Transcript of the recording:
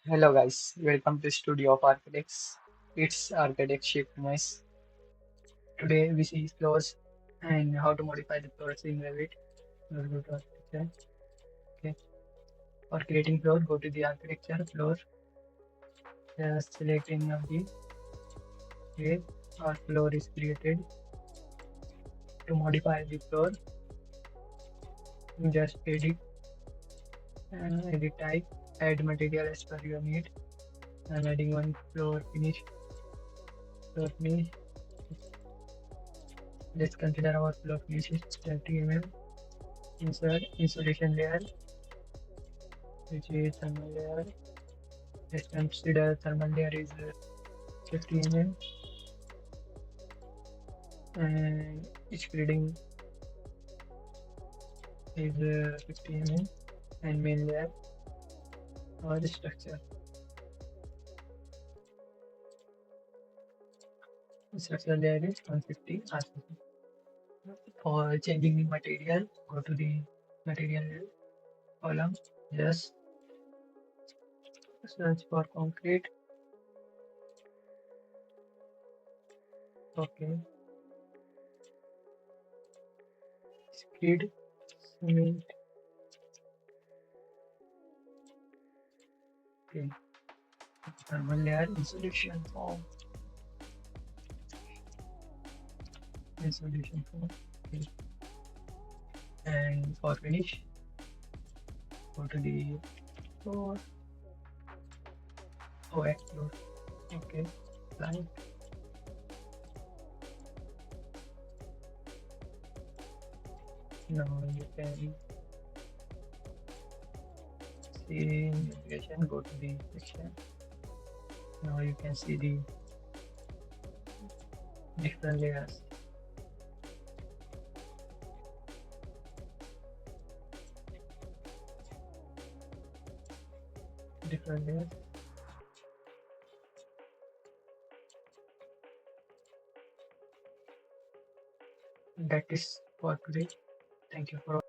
Hello guys, welcome to Studio of Architects. It's Architectship Mess. Today we see floors and how to modify the floors in Revit. Let's go to architecture. Okay. For creating floor, go to the architecture floor. Just select any of the way our floor is created. To modify the floor, you just edit type, add material as per your need. I'm adding one floor finish. Let's consider our floor finish is 30 mm. Insert insulation layer, which is thermal layer. Let's consider thermal layer is 50 mm and each grading is 50 mm and main layer or the structure. The structure layer is 150 RCC. For changing the material, go to the material column, just search for concrete. Okay, skid, cement. Okay, thermal layer insulation form. Okay, and for finish, go to the floor. Oh, explore. Okay, line. Now you can see navigation, go to the section. Now you can see the different layers. Different layers. That is for today. Thank you for